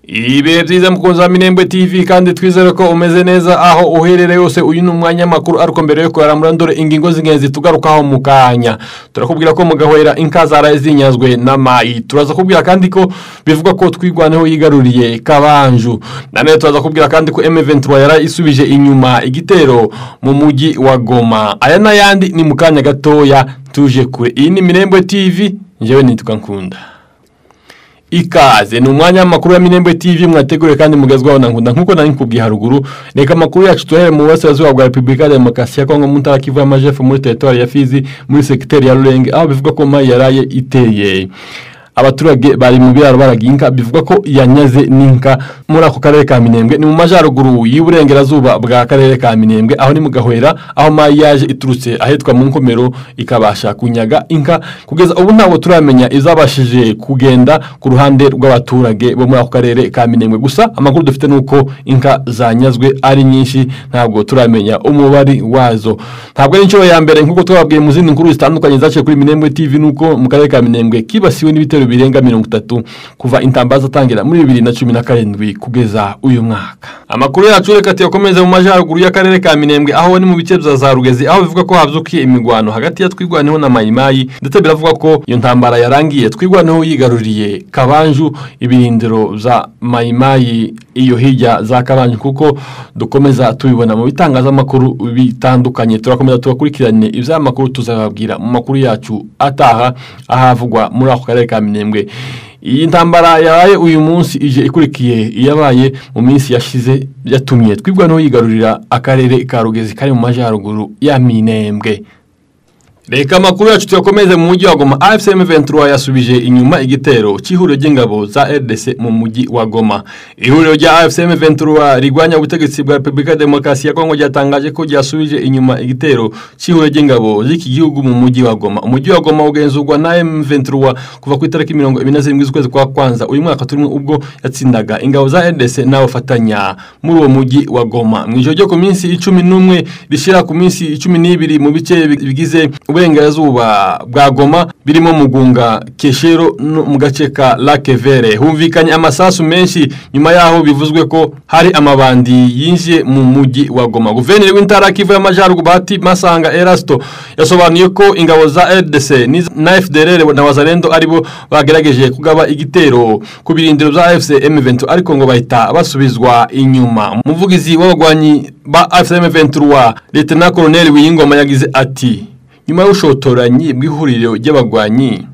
Ibe byiza mukunzi wa Minembwe TV kandi twizere ko umeze neza aho uherereye yose. Uyu ni umwanya makuru ariko mbere yo kuramura ndore ingingo z'ingenzi tugarukaho mu kanya. Turakubwira ko mugahwera inka zaraye zinyazwe n'amayi. Turaza kubwira kandi ko bivuga ko twigwaneho yigaruriye Kabanju. Nane turaza kubwira kandi ko M23 yara isubije inyuma igitero mu mugi wa Goma. Aya n'ayandi ni mu kanya gatoya tuje kure. Iyi ni Minembwe TV, njyewe nitwa Nkunda. Ikaze ni umwanya makuru ya Minembwe TV mwategure kandi mugezwaho na Nkunda nkuko nari nkubwiye haruguru. Reka makuru yacu tuhere mu burasirazuba bwa Republika Demokarasi ya Kongo mu ntara Kivu y'Amajepfo muri territoire ya Fizi muri secteur ya Rulenge aho bivuga ko mayi yaraye iteye abaturage bari mu biraro baraginka bivuga ko yanyaze n'inka muri ako karere ka Minembwe. Ni mu majaruguru y'uburengerazuba bwa karere ka Minembwe aho ni mu Gahwera aho mayi yaje iturutse ahetwa mu Nkomero ikabasha kunyaga inka. Kugeza ubu ntabwo turamenya izabashije kugenda ku ruhande rw'abaturage bo muri ako karere ka Minembwe. Gusa amakuru dufite nuko inka zanyazwe ari nyinshi, ntabwo turamenya umubari wazo. Ntabwo ari inshuro ya mbere nkuko twababwiye mu zindi nkuru zitandukanye zaciye kuri Minembwe TV nuko mu karere ka Minembwe kibasiwe n'ibitero birenga 30 kuva intambaza tangira muri 2017 kugeza uyu mwaka. Amakuru yacu reka tuyakomeze mu majaruguru y'akarere ka Minembwe aho ni mu bice za Rugezi aho bivuga ko havyukiye imigwano hagati ya twigwaneho na Mayimayi, ndetse biravuga ko iyo ntambara yarangiye twigwaneho yigaruriye Kabanju ibirindiro za Mayimayi iyo hijya za Kabanju kuko dukomeza tubibona mu bitangaza makuru bitandukanye. Turakomeza tubakurikirane ivya makuru tuzababwira mu makuru yacu ataha ahavugwa muri ako karere ka Minembwe. Iyi ntambara yabaye uyu munsi ije ikurikiye iyabaye mu minsi yashize yatumye twigwaneho yigarurira akarere ka Rugezi kari mu majaruguru ya Minembwe. Reka makuru yacu tuyakomeze mu mujyi wa Goma. AFC M23 yasubije inyuma igitero cy'ihuriro ry'ingabo za RDC mu mujyi wa Goma. Ihuriro rya AFC M23 rigwanya ubutegetsi bwa Republika Demokarasi ya Kongo ryatangaje ko ryasubije inyuma igitero cy'ihuriro ry'ingabo z'iki gihugu mu mujyi wa Goma. Umujyi wa Goma ugenzurwa na M23 kuva ku itariki 27 z'ukwezi kwa kwanza uyu mwaka turimo ubwo yatsindaga ingabo za RDC n'abafatanya muri uwo mujyi wa Goma. Mu ijoro ryo ku minsi 11 rishira ku minsi 12 mu bice bigize uburengerazuba bwa Goma birimo Mugunga, Keshero no mu gace ka Lac Vert humvikanye amasasu menshi nyuma yaho bivuzwe ko hari amabandi yinjiye mu mujyi wa Goma. Guverineri w'intara Kivu y'Amajyaruguru Bahati Masanga Erasto yasobanuye ko ingabo za RDC na FDLR na Wazalendo aribo bagerageje kugaba igitero ku birindiro za AFC M23 ariko ngo bahita basubizwa inyuma. Umuvugizi w'abagwanyi ba AFC M23 Lieutenant Colonel Wiyingoma yagize ati nyuma y'ushotoranyi bw'ihuriro ry'abagwanyi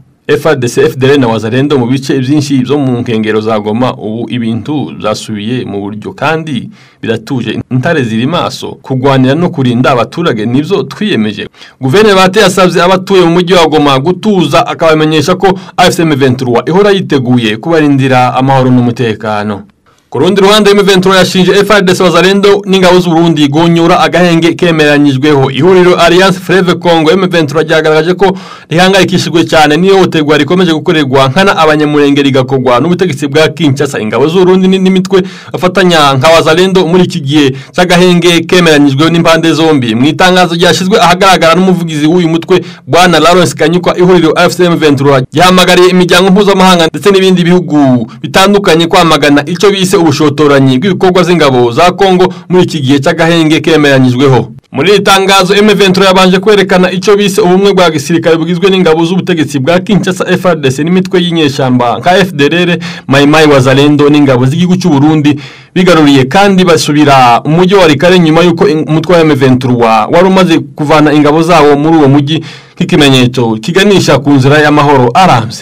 FARDC, FDLR na Wazalendo mu bice byinshi byo mu nkengero za Goma ubu ibintu zasubiye mu buryo kandi biratuje. Intare ziri maso kugwanira no kurinda abaturage nivyo twiyemeje. Guverineri Bahati yasabye abatuye mu mujyi wa Goma gutuza akabamenyesha ko AFC M23 ihora yiteguye kubarindira amahoro n'umutekano. Kurundi ruhande M23 yashinje FARDC Wazalendo n'ingabo z'u Burundi gonyura agahenge kemeranyijweho. Ihuriro Alliance Fleuve Congo M23 ryagaragaje ko rihangayikishijwe cyane niyo hotegwa rikomeje gukorerwa nkana abanyamurenge rigakogwa n'ubutegetsi bwa Kinshasa. Ingabo z'u Burundi n'imitwe afatanya nka Wazalendo muri iki gihe cy'agahenge kemeranyijweho n'impande zombi. Mu itangazo ryashizwe ahagaragara n'umuvugizi w'uyu mutwe Bwana Lawrence Kanyuka, ihuriro AFC M23 yahamagariye imiryango mpuzamahanga ndetse n'ibindi bihugu bitandukanye kwamagana icyo bise ubushotoranyi bw'ibikorwa z'ingabo za Kongo muri iki gihe cy'agahenge kemeranyijweho. Muri itangazo M23 yabanje kwerekana icyo bise ubumwe bwa gisirikare bugizwe n'ingabo z'ubutegetsi bwa Kinshasa FARDC n'imitwe y'inyeshamba nka FDLR, Mayimayi, Wazalendo n'ingabo z'igihugu cy'u Burundi bigaruriye kandi basubira umujyi wa Rikare nyuma yuko umutwe wa M23 wari umaze kuvana ingabo zawo muri uwo mujyi nk'ikimenyetso kiganisha ku nzira y'amahoro arambye.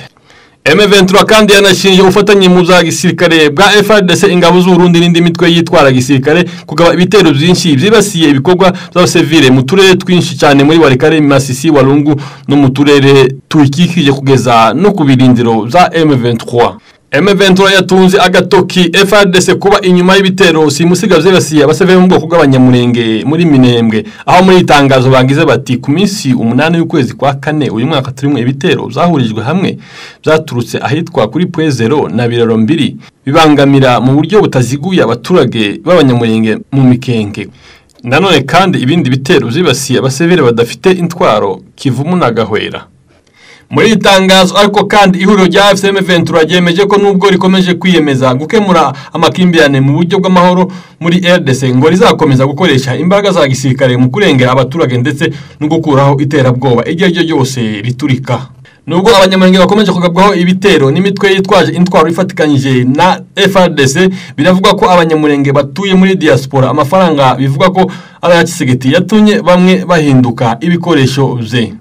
M23 kandi yanashinje ufatanye mu za gisirikare bwa FARDC, ingabo z'u Burundi n'indi mitwe yitwara gisirikare kugaba ibitero byinshi byibasiye ibikorwa by'abasivile mu turere twinshi cyane muri Warikare, Masisi, Walungu no mu turere tuyikikije kugeza no ku birindiro za M23. M23 yatunze agatoki FARDC kuba inyuma y'ibitero simusiga vyibasiye abasivile mu bwoko bw'abanyamurenge muri Minembwe aho muri itangazo bagize bati ku minsi 8 y'ukwezi kwa kane uyu mwaka turimo ibitero byahurijwe hamwe byaturutse ahitwa kuri Pwezero na Biraro 2 bibangamira mu buryo butaziguye abaturage b'abanyamurenge mu Mikenge. Nanone kandi ibindi bitero vyibasiye abasivile badafite intwaro Kivumu na Gahwera. Muri itangazo ariko kandi ihuriro rya AFC M23 ryemeje ko nubwo rikomeje kwiyemeza gukemura amakimbirane mu buryo bw'amahoro muri RDC ngo rizakomeza gukoresha imbaraga za gisirikare mu kurengera abaturage ndetse no gukuraho iterabwoba igihe ryo ryose riturika. Nubwo abanyamurenge bakomeje kugabwaho ibitero n'imitwe yitwaje intwaro ifatikanyije na FARDC, biravuga ko abanyamurenge batuye muri diaspora amafaranga bivuga ko aya Tshisekedi yatumye bamwe bahinduka ibikoresho bye.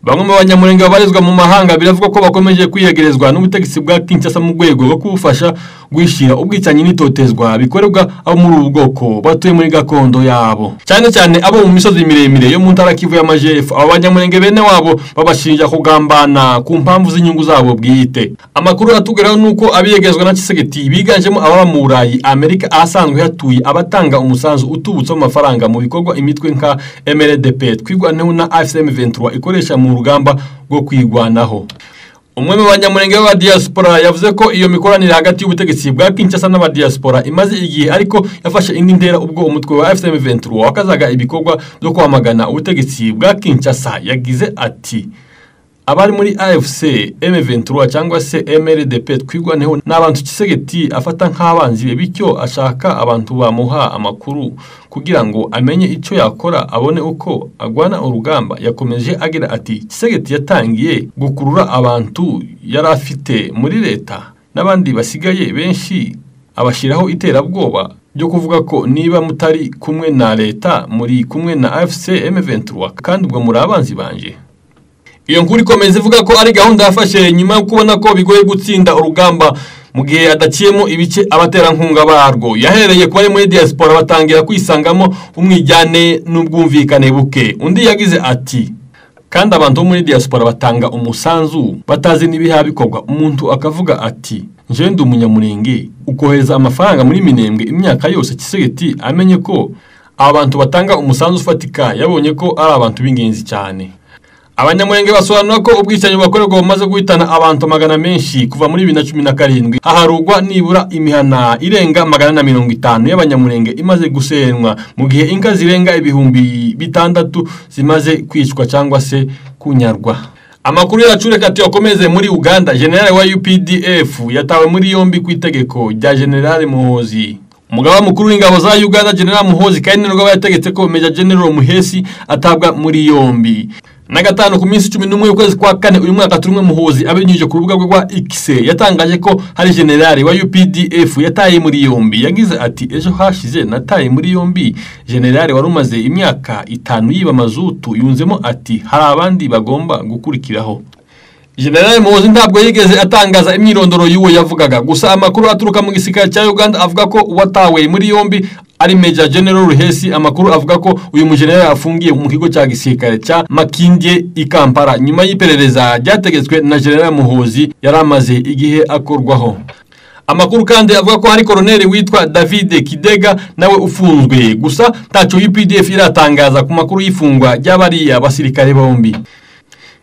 Bamwe mu banyamurenge babarizwa mu mahanga biravuga ko bakomeje kwiyegerezwa n'ubutegetsi bwa Kinshasa mu rwego rwo kubufasha guhishira ubwicanyi n'itotezwa bikorerwa abo muri ubu bwoko batuye muri gakondo yabo, cyane cyane abo mu misozi miremire yo mu ntara Kivu y'Amajepfo. Abo banyamurenge bene wabo babashinja kugambana ku mpamvu z'inyungu zabo bwite. Amakuru atugeraho nuko abiyegerezwa na Tshisekedi biganjemo ababa mu Burayi, Amerika, ahasanzwe hatuye abatanga umusanzu utubutse amafaranga mu bikorwa imitwe nka MLDP twigwaneho na AFC M23 ikoresha mu rugamba rwo kwigwanaho. Umwe mu banyamurenge ba diaspora yavuze ko iyo mikoranire hagati y'ubutegetsi bwa Kinshasa n'aba diaspora imaze igihe, ariko yafashe indi ntera ubwo umutwe wa AFC M23 wakazaga ibikorwa byo kwamagana ubutegetsi bwa Kinshasa. Yagize ati abari muri AFC M23 cyangwa se MLDP twigwaneho n'abantu Tshisekedi afata nk'abanzi be, bityo ashaka abantu bamuha amakuru kugira ngo amenye icyo yakora abone uko agwana urugamba. Yakomeje agira ati Tshisekedi yatangiye gukurura abantu yari afite muri leta n'abandi basigaye benshi abashiraho iterabwoba byo kuvuga ko niba mutari kumwe na leta muri kumwe na AFC M23 kandi ubwo muri abanzi banje. Iyo nkuru ikomeza ivuga ko ari gahunda yafashe nyuma yo kubona ko bigoye gutsinda urugamba mu gihe adaciyemo ibice abaterankunga barwo. Yahereye ku bari muri diaspora batangira kwisangamo umwijyane n'ubwumvikane buke. Undi yagize ati kandi abantu muri diaspora batanga umusanzu batazi n'ibiha bikorwa. Umuntu akavuga ati nje ndi umunyamurenge ukohereza amafaranga muri Minembwe imyaka yose. Tshisekedi amenye ko abantu batanga umusanzu ufatika, yabonye ko ari abantu b'ingenzi cyane. Abanyamurenge basobanura ko ubwicanyi bakorerwa bumaze guhitana abantu magana menshi kuva muri 2017. Aharugwa nibura imihana irenga 150 y'abanyamurenge imaze gusenwa, mu gihe inka zirenga ibihumbi 600 zimaze kwicwa cyangwa se kunyarwa. Amakuru yacu reka tuyakomeze muri Uganda. General wa UPDF yatawe muri yombi ku itegeko rya General Muhozi. Umugaba mukuru w'ingabo za Uganda General Muhozi kandi nubwo yategetse ko Major General Muhesi atabwa muri yombi. Na gatanu ku minsi 11 y'ukwezi kwa kane uyu mwaka turumwe Muhozi abinyujije ku rubuga rwa X yatangaje ko hari generali wa UPDF yataye muri yombi. Yagize ati ejo hashize nataye muri yombi generali warumaze imyaka 5 yiba mazutu, yunzemo ati hari abandi bagomba gukurikiraho. General Muhozi ntabwo yigeze atangaza imyirondoro y'uwo yavugaga, gusa amakuru aturuka mu gisirikare cya Uganda avuga ko watawe muri yombi ari Major General Ruhesi. Amakuru avuga ko uyu mujenerali afungiye mu kigo cya gisirikare cya Makindye i Kampala nyuma y'iperereza ryategetswe na General Muhozi yaramaze igihe akorwaho. Amakuru kandi avuga ko hari koloneli witwa David Kidega nawe ufunzwe, gusa ntacyo UPDF iratangaza ku makuru y'ifungwa ry'abariya basirikare bombi.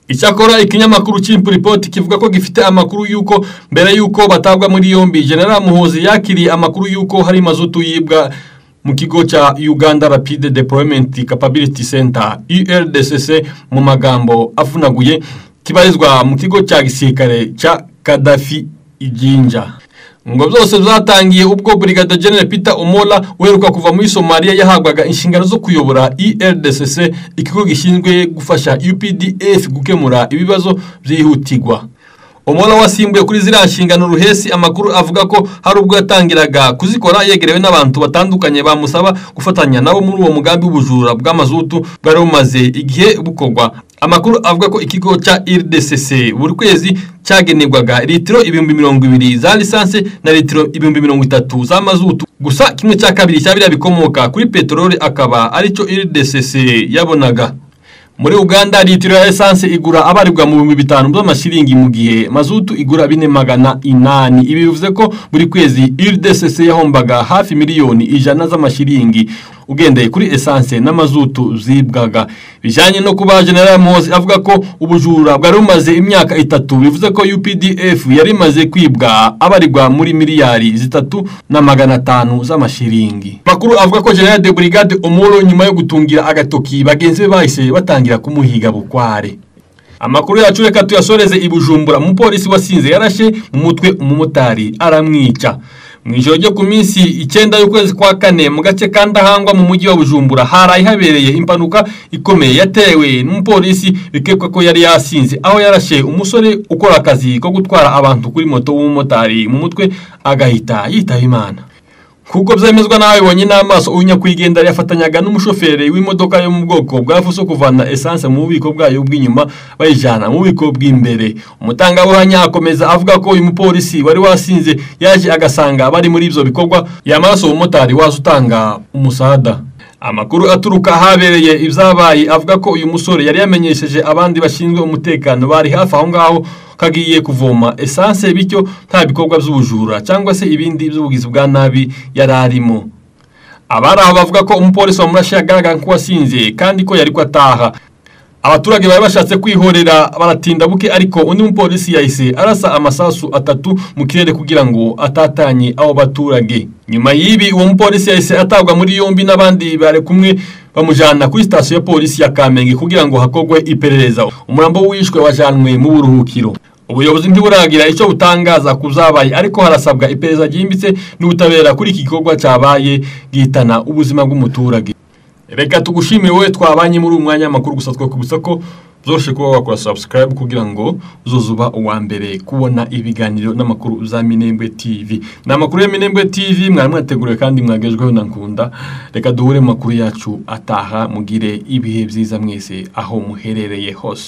Icyakora ikinyamakuru Chimp Report kivuga ko gifite amakuru yuko mbere yuko batabwa muri yombi General Muhozi yakiriye amakuru yuko hari mazutu yibwa mu kigo cha Uganda Rapid Deployment Capability Center URDCC mu magambo afunaguye kibarizwa mu kigo cya gisirikare cha Kadafi Ijinja. Ngo byose byatangiye ubwo Brigadier General Peter Omola uheruka kuva muri Somalia yahagwaga inshingano zo kuyobora URDCC, ikigo gishinzwe gufasha UPDF gukemura ibibazo byihutirwa. Omola wasimbuye kuri ziriya nshingano Ruhesi amakuru avuga ko hari ubwo yatangiraga kuzikora yegerewe n'abantu batandukanye bamusaba gufatanya nabo muri uwo mugambi w'ubujura bw'amazutu bwari bumaze igihe bukorwa. Amakuru avuga ko ikigo cha URDCC buri kwezi cyagenerwaga litiro 220 za lisanse na litiro 30 za mazutu, gusa kimwe cya kabiri cyabira bikomoka kuri petrole akaba aricyo URDCC yabonaga. Muri Uganda litiro ya essence igura abarirwa mu 5,000 by'amashiringi mu gihe mazutu igura 4,800. Ibi bivuze ko buri kwezi URDCC yahombaga hafi miliyoni 100 z'amashiringi ugendeye kuri essence n'amazutu zibwaga. Bijanye no kuba General Muhozi avuga ko ubujura bwari bumaze imyaka 3, bivuze ko UPDF yari maze kwibwa abarirwa muri miliyari 3,500 z'amashiringi. Makuru avuga ko General de Brigade Omolo nyuma yo gutungira agatoki bagenzi be bahise batangira kumuhiga bukware. Amakuru yacu reka tuyasoreze i Bujumbura. Umupolisi wasinze yarashe mu mutwe umumotari aramwica. Mwijoro ryo ku minsi 9 y'ukwezi kwa kane mu gace kandahangwa mu mujyi wa Bujumbura haraye habereye impanuka ikomeye yatewe n'umupolisi bikekwa ko yari yasinze aho yarashe umusore ukora akazi ko gutwara abantu kuri moto w'umumotari mu mutwe agahita yitaba Imana. Kuko byemezwa nawe bonye n'amaso unyakwigendera yafatanyaga n'umushoferi w'imodoka yo mu bwoko bwa Fuso kuvana essence mu bubiko bwayo bw'inyuma bayijana mu bubiko bw'imbere. Umutangabuhamya akomeza avuga ko uyu mupolisi wari wasinze yaje agasanga bari muri ibyo bikorwa yamaraso umumotari wazutanga umusada. Amakuru aturuka habereye ibyabaye avuga ko uyu musore yari yamenyesheje abandi bashinzwe umutekano bari hafi aho ngaho kagiye kuvoma essence bityo nta bikorwa by'ubujura cyangwa se ibindi by'ubugizi bwa nabi yararimo. Abari aho bavuga ko umupolisi wamurashe yagaragara ko wasinze kandi ko yari kwataha. Abaturage bari bashatse kwihorera baratinda buke ariko undi mupolisi yahise arasa amasasu 3 mu kirere kugira ngo atatanye abo baturage. Nyuma yibi uwo mupolisi yahise atagwa muri yombi n'abandi bare kumwe bamujana kuri station ya polisi ya Kamenge kugira ngo hakogwe iperereza. Umurambo wishwe wajanwe mu buruhukiro. Ubuyobozi ntiburagira icyo butangaza kuzabaye ariko harasabwa iperereza ryimbitse n'ubutabera kuri iki gikorwa cyabaye gihitana ubuzima bw'umuturage. Reka tugushimire wowe twabanye muri umwanya makuru gusa twakubutsa ko zoroshe kuba wakora subscribe kugira ngo uzozuba uwa mbere kubona ibiganiro n'amakuru za Minembwe TV. N'amakuru ya Minembwe TV mwari mwateguriwe kandi mwagejweho na Nkunda. Reka duhure makuru yacu ataha mugire ibihe byiza mwese aho muherereye hose.